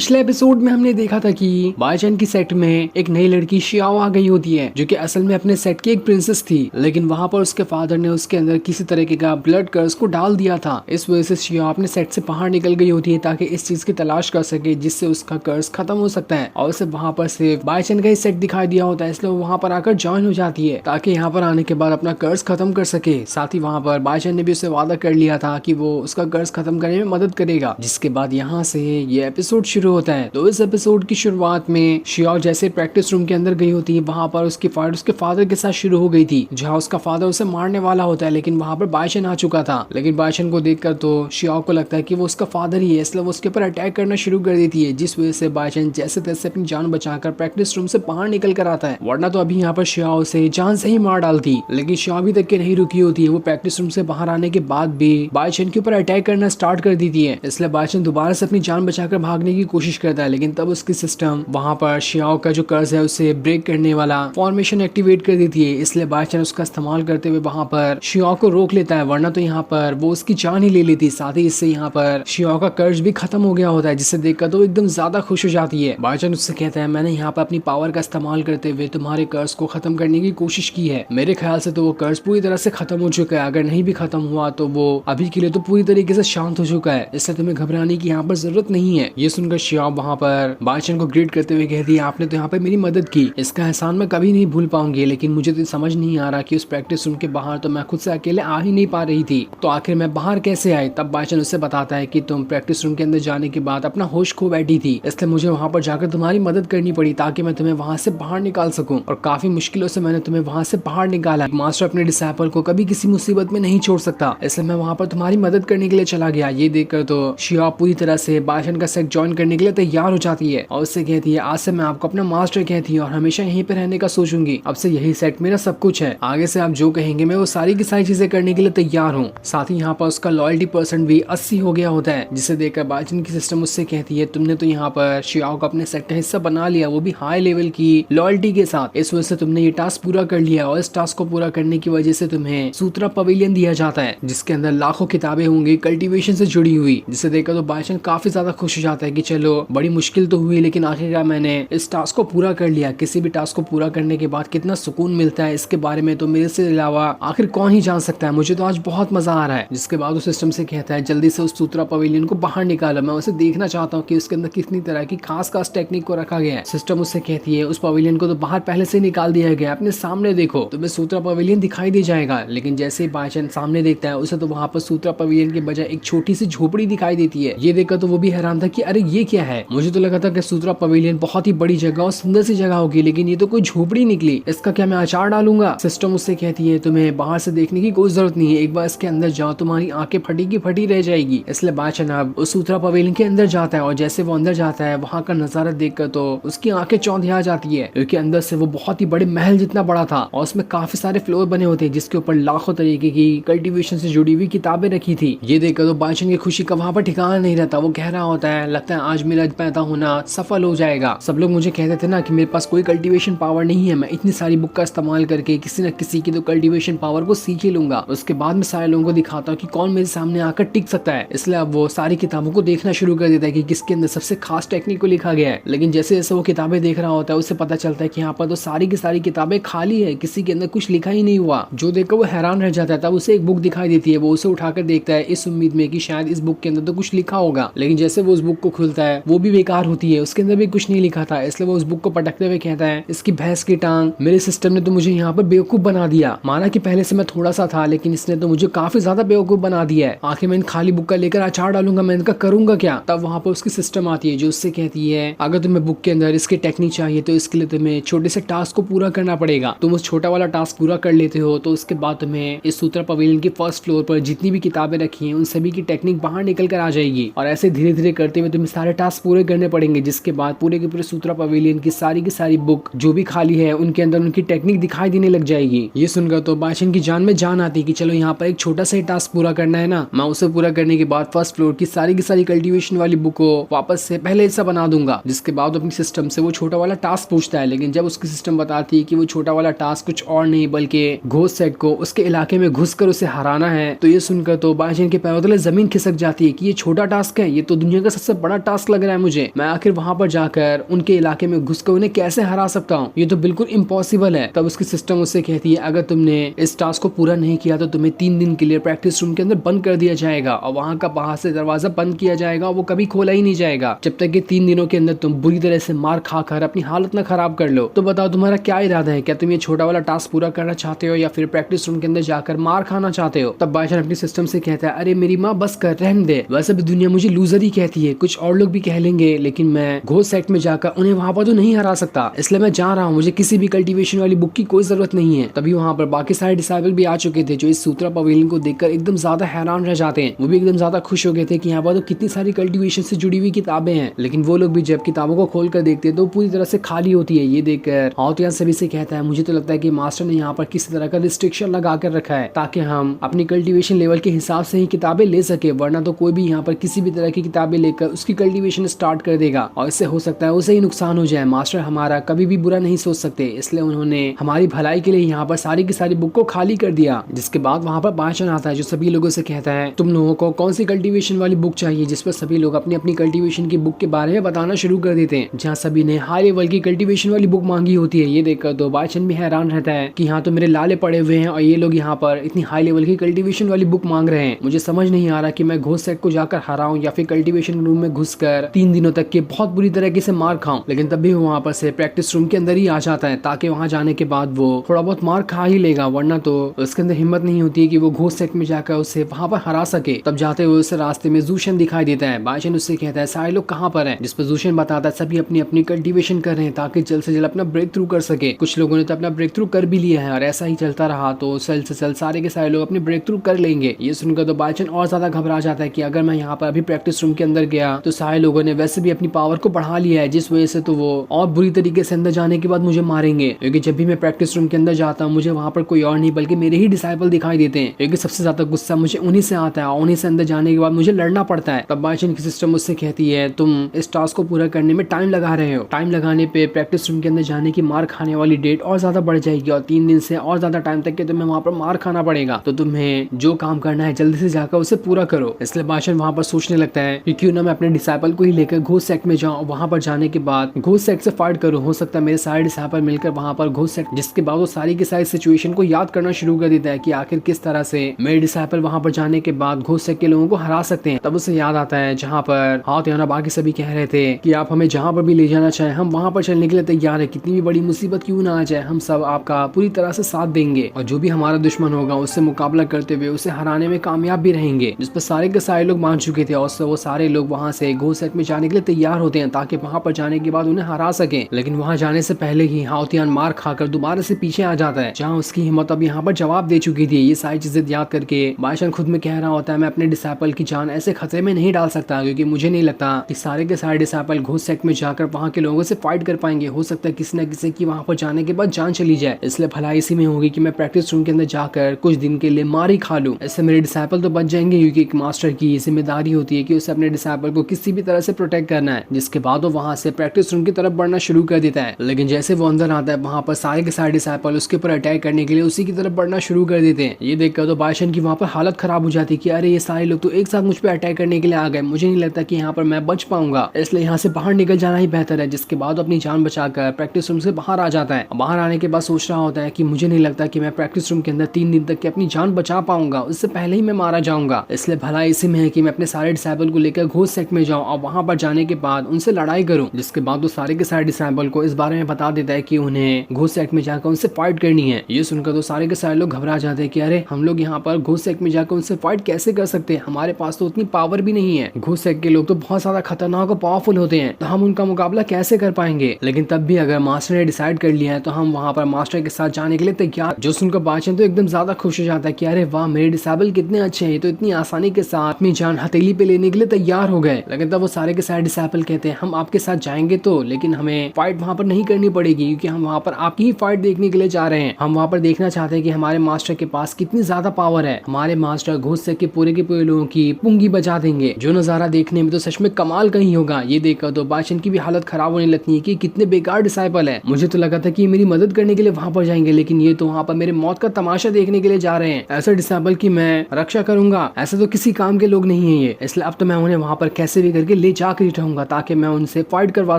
पिछले एपिसोड में हमने देखा था कि बाईचैन की सेट में एक नई लड़की शियाओ आ गई होती है, जो कि असल में अपने सेट की एक प्रिंसेस थी। लेकिन वहां पर उसके फादर ने उसके अंदर किसी तरीके का ब्लड कर्स को डाल दिया था। इस वजह से शियाओ अपने सेट से बाहर निकल गई होती है ताकि इस चीज की तलाश कर सके जिससे उसका कर्स खत्म हो सकता है। और उसे वहां पर सिर्फ बाईचैन का ही सेट दिखाई दिया होता है, इसलिए वो वहां पर आकर ज्वाइन हो जाती है ताकि यहाँ पर आने के बाद अपना कर्ज खत्म कर सके। साथ ही वहां पर बाईचैन ने भी उससे वादा कर लिया था कि वो उसका कर्ज खत्म करने में मदद करेगा। जिसके बाद यहाँ से ये एपिसोड शुरू होता है। तो इस एपिसोड की शुरुआत में शियाओ जैसे प्रैक्टिस रूम के अंदर गई होती है, वहां पर उसकी फाइट उसके फादर के साथ शुरू हो गई थी, जहां उसका फादर उसे मारने वाला होता है। लेकिन वहां पर बाईचैन आ चुका था। लेकिन बाईचैन को देखकर तो शियाओ को लगता है कि वो उसका फादर ही है, इसलिए वो उसके ऊपर अटैक करना शुरू कर देती है। जिस वजह से बाईचैन जैसे तैसे अपनी जान बचाकर प्रैक्टिस रूम से बाहर निकल कर आता है, वरना तो अभी यहाँ पर शियाओ से जान से ही मार डालती। लेकिन शियाओ अभी तक के नहीं रुकी होती है। वो प्रैक्टिस रूम से बाहर आने के बाद भी बाईचैन के ऊपर अटैक करना स्टार्ट कर देती है। इसलिए बाईचैन दोबारा से अपनी जान बचाकर भागने की कोशिश करता है, लेकिन तब उसकी सिस्टम वहां पर शियाओ का जो कर्ज है उसे ब्रेक करने वाला फॉर्मेशन एक्टिवेट कर देती है। इसलिए बाईचैन उसका इस्तेमाल करते हुए वहां पर शियाओ को रोक लेता है, वरना तो यहाँ पर वो उसकी जान ही ले लेती। साथ ही इससे यहाँ पर शियाओ का कर्ज भी खत्म हो गया होता है, जिसे देखकर तो एकदम ज्यादा खुश हो जाती है। बाईचैन उससे कहता है, मैंने यहाँ पर अपनी पावर का इस्तेमाल करते हुए तुम्हारे कर्ज को खत्म करने की कोशिश की है। मेरे ख्याल से तो वो कर्ज पूरी तरह से खत्म हो चुका है। अगर नहीं भी खत्म हुआ तो वो अभी के लिए तो पूरी तरीके से शांत हो चुका है, इसलिए तुम्हें घबराने की यहाँ पर जरूरत नहीं है। ये सुनकर शियाओ वहां पर बाईचैन को ग्रेट करते हुए कहती है, आपने तो यहाँ पर मेरी मदद की, इसका एहसान मैं कभी नहीं भूल पाऊंगी। लेकिन मुझे तो समझ नहीं आ रहा कि उस प्रैक्टिस रूम के बाहर तो मैं खुद से अकेले आ ही नहीं पा रही थी, तो आखिर मैं बाहर कैसे आई। तब बाईचैन उससे बताता है कि तुम प्रैक्टिस रूम के अंदर जाने के बाद अपना होश खो बैठी थी, इसलिए मुझे वहां पर जाकर तुम्हारी मदद करनी पड़ी ताकि मैं तुम्हें वहां से बाहर निकाल सकूं। और काफी मुश्किलों से मैंने तुम्हें वहां से बाहर निकाला। मास्टर अपने डिसाइपल को कभी किसी मुसीबत में नहीं छोड़ सकता, इसलिए मैं वहां पर तुम्हारी मदद करने के लिए चला गया। ये देखकर तो शियाओ पूरी तरह से बाईचैन का सेट ज्वाइन करने के लिए तैयार हो जाती है और उससे कहती है, आज से मैं आपको अपना मास्टर कहती हूँ और हमेशा यहीं पे रहने का सोचूंगी। अब से यही सेट मेरा सब कुछ है, आगे से आप जो कहेंगे मैं वो सारी की सारी चीजें करने के लिए तैयार हूँ। साथ ही यहाँ पर उसका लॉयल्टी परसेंट भी 80 हो गया होता है, जिसे देखकर बाईचैन की सिस्टम उससे कहती है, तुमने तो यहाँ पर शियाओ को अपने सेट का हिस्सा बना लिया, वो भी हाई लेवल की लॉयल्टी के साथ। इस वजह से तुमने ये टास्क पूरा कर लिया और इस टास्क को पूरा करने की वजह से तुम्हें सूत्रा पवेलियन दिया जाता है, जिसके अंदर लाखों किताबें होंगी कल्टीवेशन से जुड़ी हुई। जिसे देखकर तो बाईचैन काफी ज्यादा खुश हो जाता है कि चलो बड़ी मुश्किल तो हुई, लेकिन आखिरकार मैंने इस टास्क को पूरा कर लिया। किसी भी टास्क को पूरा करने के बाद कितना सुकून मिलता है, इसके बारे में तो मेरे से अलावा आखिर कौन ही जान सकता है। मुझे तो आज बहुत मजा आ रहा है। जिसके बाद उस सिस्टम से कहता है, जल्दी से उस सूत्रा पवेलियन को बाहर निकालो, मैं उसे देखना चाहता हूँ कि उसके अंदर कितनी तरह की खास टेक्निक को रखा गया है। सिस्टम उससे कहती है, उस पवेलियन को तो बाहर पहले से निकाल दिया गया, अपने सामने देखो, तुम्हें सूत्रा पवेलियन दिखाई दे जाएगा। लेकिन जैसे ही बाईचैन सामने देखता है, उसे तो वहां पर सूत्रा पवेलियन के बजाय एक छोटी सी झोपड़ी दिखाई देती है। ये देखकर तो वो भी हैरान था कि अरे ये क्या है। मुझे तो लगा था कि सूत्रा पवेलियन बहुत ही बड़ी जगह और सुंदर सी जगह होगी, लेकिन ये तो कोई झोपड़ी निकली। इसका क्या मैं अचार डालूंगा। सिस्टम उससे कहती है, तुम्हें बाहर से देखने की कोई जरूरत नहीं है, एक बार इसके अंदर जाओ, तुम्हारी आंखें फटी की फटी रह जाएगी। इसलिए बाईचैन अब उस सूत्रा पवेलियन के अंदर जाता है और जैसे वो अंदर जाता है, वहां का नजारा देखकर तो उसकी आंखें चौंधिया जाती है, क्योंकि अंदर से वो बहुत ही बड़े महल जितना बड़ा था और उसमें काफी सारे फ्लोर बने होते हैं, जिसके ऊपर लाखों तरीके की कल्टीवेशन से जुड़ी हुई किताबें रखी थी। ये देखकर तो बाईचैन की खुशी का वहां पर ठिकाना नहीं रहता। वो कह रहा होता है, लगता है आज मेरा पैदा होना सफल हो जाएगा। सब लोग मुझे कहते थे ना कि मेरे पास कोई कल्टीवेशन पावर नहीं है, मैं इतनी सारी बुक का इस्तेमाल करके किसी न किसी की तो कल्टीवेशन पावर को सीख ही लूंगा, उसके बाद मैं सारे लोगों को दिखाता हूँ कि कौन मेरे सामने आकर टिक सकता है। इसलिए अब वो सारी किताबों को देखना शुरू कर देता है कि किसके अंदर सबसे खास टेक्निक को लिखा गया है। लेकिन जैसे जैसे वो किताबें देख रहा होता है, उससे पता चलता है कि यहाँ पर तो सारी की सारी किताबें खाली है, किसी के अंदर कुछ लिखा ही नहीं हुआ। जो देखकर वो हैरान रह जाता है। तब उसे एक बुक दिखाई देती है, वो उसे उठाकर देखता है इस उम्मीद में कि शायद इस बुक के अंदर तो कुछ लिखा होगा। लेकिन जैसे वो उस बुक को खुलता है, वो भी बेकार होती है, उसके अंदर भी कुछ नहीं लिखा था। इसलिए वो उस बुक को पटकते हुए कहता है, इसकी भैंस की टांग, मेरे सिस्टम ने तो मुझे यहाँ पर बेवकूफ बना दिया। माना कि पहले से मैं थोड़ा सा था, लेकिन इसने तो मुझे काफी ज्यादा बेवकूफ बना दिया है। आखिर मैं इन खाली बुक का लेकर अचार डालूंगा, मैं इनका करूंगा क्या। तब वहां पर उसकी सिस्टम आती है, जो उससे कहती है, अगर तुम्हें बुक के अंदर इसकी टेक्निक चाहिए तो इसके लिए तुम्हें छोटे से टास्क को पूरा करना पड़ेगा। तुम उस छोटा वाला टास्क पूरा कर लेते हो तो उसके बाद तुम्हें इस सूत्रा पवेलियन के फर्स्ट फ्लोर पर जितनी भी किताबें रखी हैं उन सभी की टेक्निक बाहर निकल कर आ जाएगी, और ऐसे धीरे धीरे करते हुए तुम्हें सारे टास्क पूरे करने पड़ेंगे। जिसके बाद पूरे के पूरे सूत्रा पवेलियन की सारी बुक जो भी खाली है उनके अंदर उनकी टेक्निक दिखाई देने लग जाएगी। ये सुनकर तो बाईचैन की जान में जान आती कि चलो यहाँ पर एक छोटा सा टास्क पूरा करना है ना, मैं उसे पूरा करने के बाद फर्स्ट फ्लोर की सारी कल्टीवेशन वाली बुक को वापस से पहले ऐसा बना दूंगा। जिसके बाद अपनी सिस्टम से वो छोटा वाला टास्क पूछता है, लेकिन जब उसकी सिस्टम बताती है कि वो छोटा वाला टास्क कुछ और नहीं बल्कि घोस्ट सेट को उसके इलाके में घुसकर उसे हराना है, तो ये सुनकर तो बाईचैन के पैरों तले जमीन खिसक जाती है कि ये छोटा टास्क है, ये तो दुनिया का सबसे बड़ा टास्क लग रहा है मुझे। मैं आखिर वहां पर जाकर उनके इलाके में घुसकर उन्हें कैसे हरा सकता हूँ, ये तो बिल्कुल इम्पॉसिबल है। तब उसकी सिस्टम उससे कहती है अगर तुमने इस टास्क को पूरा नहीं किया तो तुम्हें 3 दिन के लिए प्रैक्टिस रूम के अंदर बंद कर दिया जाएगा और वहां का बाहर से दरवाजा बंद किया जाएगा, वो कभी खोला ही नहीं जाएगा जब तक कि 3 दिनों के अंदर तुम बुरी तरह से मार खाकर अपनी हालत न खराब कर लो। तो बताओ तुम्हारा क्या इरादा है, क्या तुम ये छोटा वाला टास्क पूरा करना चाहते हो या फिर प्रैक्टिस रूम के अंदर जाकर मार खाना चाहते हो। तब बादशाह अपनी सिस्टम से कहता है अरे मेरी माँ बस कर, रहने दे, वैसे भी दुनिया मुझे लूजर ही कहती है, कुछ और लोग भी कह लेंगे, लेकिन मैं घोस्ट सेट में जाकर उन्हें वहां पर तो नहीं हरा सकता, इसलिए मैं जा रहा हूँ, मुझे किसी भी कल्टीवेशन वाली बुक की कोई जरूरत नहीं है। तभी वहां पर बाकी सारे डिसाइबल भी आ चुके थे जो इस सूत्रा पवेलियन को देखकर एकदम ज्यादा हैरान रह जाते हैं। वो भी एकदम ज्यादा खुश हो गए थे कि यहाँ पर तो कितनी सारी कल्टीवेशन से जुड़ी हुई किताबें हैं, लेकिन वो लोग भी जब किताबों को खोल कर देखते हैं तो पूरी तरह से खाली होती है। ये देखकर हाउतियान सभी से कहता है मुझे तो लगता है कि मास्टर ने यहाँ पर किसी तरह का रिस्ट्रिक्शन लगा कर रखा है ताकि हम अपनी कल्टीवेशन लेवल के हिसाब से ही किताबें ले सके, वरना तो कोई भी यहाँ पर किसी भी तरह की किताबें लेकर उसकी कल्टीवेशन स्टार्ट कर देगा और इससे हो सकता है उसे ही नुकसान हो जाए। मास्टर हमारा कभी भी बुरा नहीं सोच सकते, इसलिए उन्होंने हमारी भलाई के लिए यहाँ पर सारी की सारी बुक को खाली कर दिया। जिसके बाद वहाँ पर बादशाह आता है जो सभी लोगों से कहता है तुम लोगों को कौन सी कल्टीवेशन वाली बुक चाहिए, जिस पर सभी लोग अपनी अपनी कल्टीवेशन की बुक के बारे में बताना शुरू कर देते हैं। जहाँ सभी ने हाई लेवल की कल्टीवेशन वाली बुक मांगी होती है। ये देखकर तो बादशाह भी हैरान रहता है कि यहाँ तो मेरे लाले पड़े हुए हैं और ये लोग यहाँ पर इतनी हाई लेवल की कल्टीवेशन वाली बुक मांग रहे हैं। मुझे समझ नहीं आ रहा कि मैं घोस्ट सेट को जाकर हराऊं या फिर कल्टीवेशन रूम में घुसकर 3 दिनों तक के बहुत बुरी तरीके से मार खाऊं। लेकिन तब भी वो वहाँ पर से प्रैक्टिस रूम के अंदर ही आ जाता है ताकि वहाँ जाने के बाद वो थोड़ा बहुत मार खा ही लेगा, वरना तो उसके अंदर हिम्मत नहीं होती है कि वो घोस्ट सेट में जाकर उसे वहाँ पर हरा सके। तब जाते हुए उसे रास्ते में जूशन दिखाई देता है। बादशाह उससे कहता है सारे लोग कहाँ पर हैं, जिस पर जूशन बताता है सभी अपनी अपनी कल्टीवेशन कर रहे हैं ताकि जल्द से जल्द अपना ब्रेक थ्रू कर सके। कुछ लोगों ने तो अपना ब्रेक थ्रू कर भी लिया है और ऐसा ही चलता रहा तो जल्द से जल्द सारे के सारे लोग अपने ब्रेक थ्रू कर लेंगे। ये सुनकर तो बादशाह और ज्यादा घबरा जाता है कि अगर मैं यहाँ पर अभी प्रैक्टिस रूम के अंदर गया तो सारे लोगों ने वैसे भी अपनी पावर को बढ़ा लिया है, जिस वजह से तो वो और बुरी तरीके से अंदर जाने के बाद मुझे मारेंगे। क्योंकि जब भी मैं प्रैक्टिस रूम के अंदर जाता हूँ मुझे वहाँ पर कोई और नहीं बल्कि मेरे ही डिसाइपल दिखाई देते हैं, क्योंकि सबसे ज्यादा गुस्सा मुझे उन्हीं से आता है और उन्हीं से अंदर जाने के बाद मुझे लड़ना पड़ता है। तब बादशाह की सिस्टम मुझसे कहती है तुम इस टास्क को पूरा करने में टाइम लगा रहे हो, टाइम लगाने पे प्रैक्टिस रूम के अंदर जाने की मार खाने वाली डेट और ज्यादा बढ़ जाएगी और 3 दिन से और ज्यादा टाइम तक के तुम्हें वहाँ पर मार खाना पड़ेगा, तो तुम्हें जो काम करना है जल्दी से जाकर उसे पूरा करो। इसलिए बादशाह वहाँ पर सोचने लगता है कि क्यों ना मैं अपने डिसाइपल को ही लेकर घोस्ट सेट में जाऊँ, वहाँ पर जाने के बाद घोस्ट सेट से फाइट करूँ। हो सकता है मेरे सारे डिसाइपल मिलकर वहाँ पर घोस्ट सेट, जिसके बाद वो सारी की सारी सिचुएशन को याद करना शुरू कर देता है कि आखिर किस तरह से मेरे डिसाइपल वहाँ पर जाने के बाद घोस्ट सेट के लोगों को हरा सकते हैं। तब उसे याद आता है जहाँ पर हाउतियान बाकी सभी कह रहे थे कि आप हमें जहाँ पर भी ले जाना चाहे हम वहाँ पर चलने के लिए तैयार है, कितनी भी बड़ी मुसीबत क्यों ना आ जाए हम सब आपका पूरी तरह से साथ देंगे और जो भी हमारा दुश्मन होगा उससे मुकाबला करते हुए उसे हराने में कामयाब भी रहेंगे। जिस पर सारे के सारे लोग मान चुके थे और वो सारे लोग वहाँ से घोस्ट सेट में जाने के लिए तैयार होते हैं ताकि वहाँ पर जाने के बाद उन्हें हरा सके। लेकिन वहाँ जाने से पहले ही हाउतियान मार खाकर दोबारा से पीछे आ जाता है, जहाँ उसकी हिम्मत अब यहाँ पर जवाब दे चुकी थी। ये सारी चीजें याद करके बादशाह खुद में कह रहा होता है मैं अपने डिसाइपल की जान ऐसे खतरे में नहीं डाल सकता, क्योंकि मुझे नहीं लगता कि सारे के सारे डिसाइपल घोस्ट सेट में जाकर वहाँ के लोगों से फाइट कर पाएंगे। हो सकता है किसी न किसी की वहाँ पर जाने के बाद जान चली जाए, इसलिए भलाई इसी में होगी कि मैं प्रैक्टिस रूम के अंदर जाकर कुछ दिन के लिए मार ही खा लूं। ऐसे मेरे डिसाइपल तो बच जाएंगे, क्योंकि एक मास्टर की जिम्मेदारी होती है कि उसे अपने डिसाइपल को किसी भी तरह से प्रोटेक्ट करना है। जिसके बाद वो वहाँ से प्रैक्टिस रूम की तरफ बढ़ना शुरू कर देता है। लेकिन जैसे वो अंदर आता है वहाँ पर सारे के सारे डिसाइपल उसके ऊपर अटैक करने के लिए उसी की तरफ बढ़ना शुरू कर देते हैं। ये देखकर तो बादशाह की वहाँ पर हालत खराब हो जाती है कि अरे ये सारे लोग तो एक साथ मुझ पर अटैक करने के लिए आ गए, मुझे नहीं लगता कि यहाँ पर मैं बच पाऊंगा, इसलिए यहाँ से बाहर निकल जाना ही बेहतर है। जिसके बाद अपनी जान बचाकर प्रैक्टिस रूम से बाहर आ जाता है। बाहर आने के बाद सोच रहा होता है कि मुझे नहीं लगता कि मैं प्रैक्टिस रूम के अंदर 3 दिन तक की अपनी जान बचा पाऊंगा, उससे पहले ही मैं मारा जाऊंगा। इसलिए भला इसी में है कि मैं अपने सारे डिसाइपल को लेकर घोस्ट सेट में जाऊं और वहां पर जाने के बाद उनसे लड़ाई करूं। जिसके बाद वो सारे के सारे डिसाइपल को इस बारे में बता देता है कि उन्हें घोस्ट सेट में जाकर उनसे फाइट करनी है। ये सुनकर तो सारे के सारे लोग घबरा जाते हैं कि अरे हम लोग यहाँ पर घोस्ट सेट में जाकर उनसे फाइट कैसे कर सकते हैं, हमारे पास तो उतनी पावर भी नहीं है, घोस्ट सेट के लोग तो बहुत ज्यादा खतरनाक और पावरफुल होते हैं, तो हम उनका मुकाबला कैसे कर पाएंगे। लेकिन तब भी अगर मास्टर ने डिसाइड कर लिया है तो हम वहाँ पर मास्टर के साथ जाने के लिए तैयार। जो सुनकर बादशाह तो एकदम ज्यादा खुश हो जाता है कि अरे वाह मेरे डिसाइबल कितने अच्छे हैं, तो इतनी आसानी के साथ अपनी जान हथेली पे लेने के लिए तैयार हो गए। लेकिन तब वो सारे के सारे डिसाइपल कहते हैं हम आपके साथ जाएंगे तो, लेकिन हमें फाइट वहाँ पर नहीं करनी पड़ेगी, क्योंकि हम वहाँ पर आपकी ही फाइट देखने के लिए जा रहे हैं। हम वहाँ पर देखना चाहते हैं कि हमारे मास्टर के पास कितनी ज्यादा पावर है। हमारे मास्टर घोस्ट सेट के पूरे लोगों की पुंगी बजा देंगे, जो नजारा देखने में तो सच में कमाल का ही होगा। ये देखकर तो बादशाह की भी हालत खराब होने लगती है कि कितने बेकार डिसाइपल है। मुझे तो लगा था कि मेरी मदद करने के लिए वहाँ पर जाएंगे, लेकिन ये तो वहाँ पर मेरे मौत का तमाशा देखने के लिए जा रहे हैं। ऐसे डिसाइपल की मैं रक्षा करूंगा, ऐसे तो किसी काम के लोग नहीं है ये, इसलिए अब तो मैं उन्हें वहाँ पर कैसे भी करके करके ले जाकर ही रहूंगा ताकि मैं उनसे फाइट करवा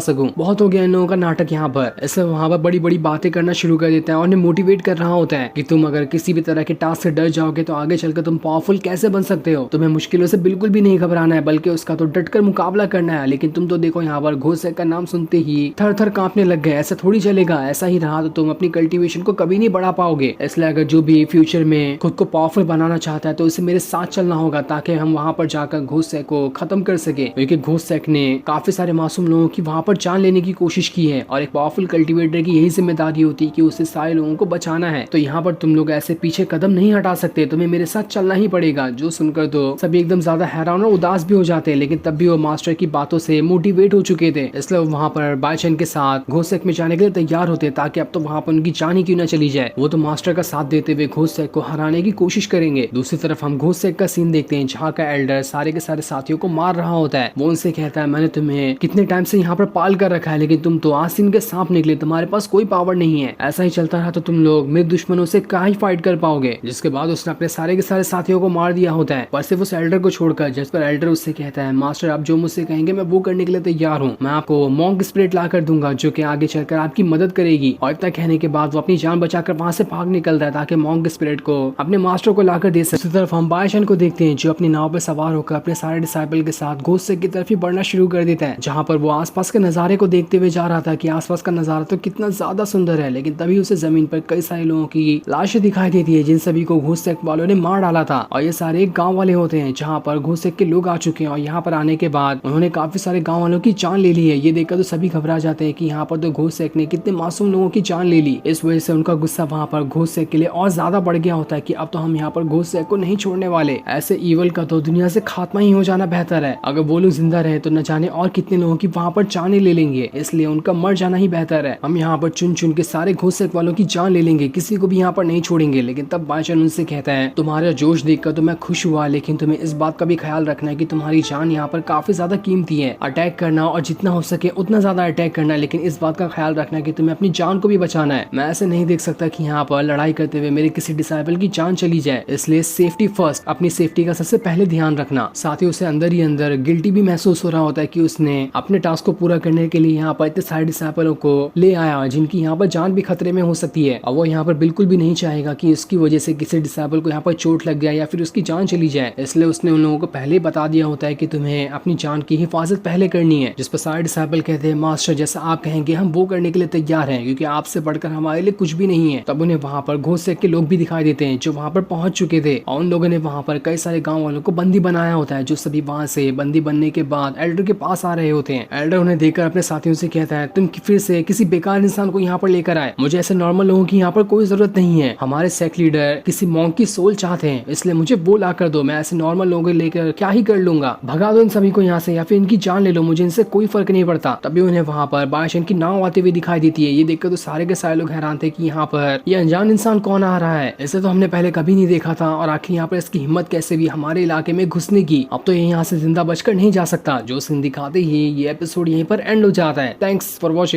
सकूं। बहुत हो गया इन लोगों का नाटक यहाँ पर। ऐसे वहाँ पर बड़ी बड़ी बातें करना शुरू कर देता है और उन्हें मोटिवेट कर रहा होता है कि तुम अगर किसी भी तरह के टास्क से डर जाओगे तो आगे चलकर तुम पावरफुल कैसे बन सकते हो। तुम्हें मुश्किलों से बिल्कुल भी नहीं घबराना है बल्कि उसका तो डटकर मुकाबला करना है। लेकिन तुम तो देखो यहाँ पर घोसैक का नाम सुनते ही थर थर कांपने लग गए। ऐसा थोड़ी चलेगा, ऐसा ही रहा तो तुम अपनी कल्टीवेशन को कभी नहीं बढ़ा पाओगे। इसलिए अगर जो भी फ्यूचर में खुद को पावरफुल बनाना चाहता है तो उसे मेरे साथ चलना होगा ताकि हम वहां पर जाकर घोसैक को खत्म कर सके। क्योंकि घोसैक ने काफी सारे मासूम लोगों की वहां पर जान लेने की कोशिश की है और एक पावरफुल कल्टीवेटर की यही जिम्मेदारी होती है कि उसे सारे लोगों को बचाना है। तो यहाँ पर तुम लोग ऐसे पीछे कदम नहीं हटा सकते, तुम्हें मेरे साथ चलना ही पड़ेगा। जो सुनकर तो सभी एकदम ज्यादा हैरान और उदास भी हो जाते हैं, लेकिन तब भी वो मास्टर की बातों से मोटिवेट हो चुके थे। इसलिए वहाँ पर बाईचेन के साथ घोसैक में जाने के लिए तैयार होते ताकि अब तो वहाँ पर उनकी जान ही क्यों न चली जाए। वो तो मास्टर का साथ देते हुए घोसैक को हराने की कोशिश करेंगे। दूसरी तरफ हम घोसैक का सीन देखते हैं जहाँ का एल्डर सारे के सारे साथियों को मार रहा होता है। वो उनसे कहता है मैंने तुम्हें कितने टाइम से यहाँ पर पाल कर रखा है लेकिन तुम तो आस्तीन के सांप निकले, तुम्हारे पास कोई पावर नहीं है। ऐसा ही चलता रहा तो तुम लोग मेरे दुश्मनों से क्या ही फाइट कर पाओगे। जिसके बाद उसने अपने सारे के सारे साथियों को मार दिया होता है पर सिर्फ उस एल्डर को छोड़कर, जिस पर एल्डर उससे कहता है मास्टर आप जो मुझसे कहेंगे मैं वो करने के लिए तैयार हूँ। मैं आपको मॉन्क स्पिरिट ला कर दूंगा जो कि आगे चलकर आपकी मदद करेगी। और इतना कहने के बाद वो अपनी जान बचाकर वहाँ से भाग निकलता है ताकि मॉन्क स्पिरिट को अपने मास्टर को लाकर दे सके। दूसरी तरफ हम बाईचेन को देखते हैं जो अपनी नाव पर सवार होकर अपने सारे डिसाइपल के साथ घोसैक की तरफ ही बढ़ना शुरू कर देता है। जहाँ पर वो आसपास के नजारे को देखते हुए जा रहा था कि आसपास का नजारा तो कितना ज्यादा सुंदर है, लेकिन तभी उसे जमीन पर कई सारे लोगों की लाशें दिखाई देती है जिन सभी को घोसैक वालों ने मार डाला था। और ये सारे गाँव वाले होते हैं जहाँ पर घोसैक के लोग आ चुके हैं और यहाँ पर आने के बाद उन्होंने काफी सारे गाँव वालों की जान ले ली है। ये देखकर तो सभी घबरा जाते हैं कि यहाँ पर तो घोसैक ने कितने मासूम लोगों की जान ले ली। इस वजह से उनका गुस्सा वहाँ पर घोसैक के लिए और ज्यादा बढ़ गया होता है कि अब तो हम यहाँ पर घोसैक को नहीं छोड़ने वाले। ऐसे ईवल का तो दुनिया से खात्मा ही हो जाना बेहतर है। अगर वो लोग जिंदा रहे तो न जाने और कितने लोगों की वहाँ पर जाने ले लेंगे, इसलिए उनका मर जाना ही बेहतर है। हम यहाँ पर चुन चुन के सारे घोसैक वालों की जान ले लेंगे, किसी को भी यहाँ पर नहीं छोड़ेंगे। लेकिन तब बाईचेन उनसे कहता है तुम्हारा जोश देखकर तो मैं खुश हुआ, लेकिन तुम्हें इस बात का भी ख्याल रखना है कि तुम्हारी जान यहाँ पर काफी ज्यादा कीमती है। अटैक करना और जितना हो सके उतना ज्यादा अटैक करना, लेकिन इस बात का ख्याल रखना है कि तुम्हें अपनी जान को भी बचाना है। मैं ऐसे नहीं देख सकता कि यहाँ पर लड़ाई करते हुए मेरे किसी डिसाइपल की जान चली जाए, इसलिए सेफ्टी फर्स्ट, अपनी सेफ्टी का सबसे पहले ध्यान रखना। साथ ही उसे अंदर ही अंदर गिल्टी भी महसूस हो रहा होता है कि उसने अपने टास्क को पूरा करने के लिए यहाँ पर इतने सारे डिसाइपलों को ले आया जिनकी यहाँ पर जान भी खतरे में हो सकती है। और वो यहाँ पर बिल्कुल भी नहीं चाहेगा कि इसकी वजह से किसी डिसाइपल को यहाँ पर चोट लग गया या फिर उसकी जान चली जाए, इसलिए उसने उन लोगों को पहले बता दिया होता है कि तुम्हें अपनी जान की हिफाजत पहले करनी है। जिस पर सारे डिसाइपल कहते हैं मास्टर जैसा आप कहेंगे हम वो करने के लिए तैयार हैं, क्योंकि आपसे बढ़कर हमारे लिए कुछ भी नहीं है। तब उन्हें वहाँ पर घोसैक के लोग भी दिखाई देते हैं जो वहाँ पर पहुंच चुके थे और उन लोगों ने वहाँ पर कई सारे गाँव वालों को बंदी बनाया होता है, जो सभी वहाँ से बंदी बनने के बाद एल्डर के पास आ रहे होते हैं। एल्डर उन्हें देखकर अपने साथियों से कहता है तुम फिर से किसी बेकार इंसान को यहाँ पर लेकर आए, मुझे ऐसे नॉर्मल लोगों की यहाँ पर कोई जरूरत नहीं है। हमारे सेक्ट लीडर किसी मॉन्क की सोल चाहते हैं, इसलिए मुझे वो ला कर दो। मैं ऐसे नॉर्मल लोगों को लेकर क्या ही कर लूंगा, भगा दो इन सभी को यहाँ से या फिर इनकी जान ले लो, मुझे इनसे कोई फर्क नहीं पड़ता। तभी उन्हें वहाँ पर बाईचेन की नाव आते हुए दिखाई देती है। ये देखकर तो सारे के सारे लोग हैरान थे कि यहाँ पर ये अनजान इंसान कौन आ रहा है, इसे तो हमने पहले कभी नहीं देखा था और आखिर यहाँ पर इसकी हिम्मत कैसे भी हमारे इलाके में घुसने की। अब तो ये यहाँ से जिंदा बचकर नहीं जा सकता। जो सीन दिखाते ही ये एपिसोड यहीं पर एंड हो जाता है। Thanks for watching.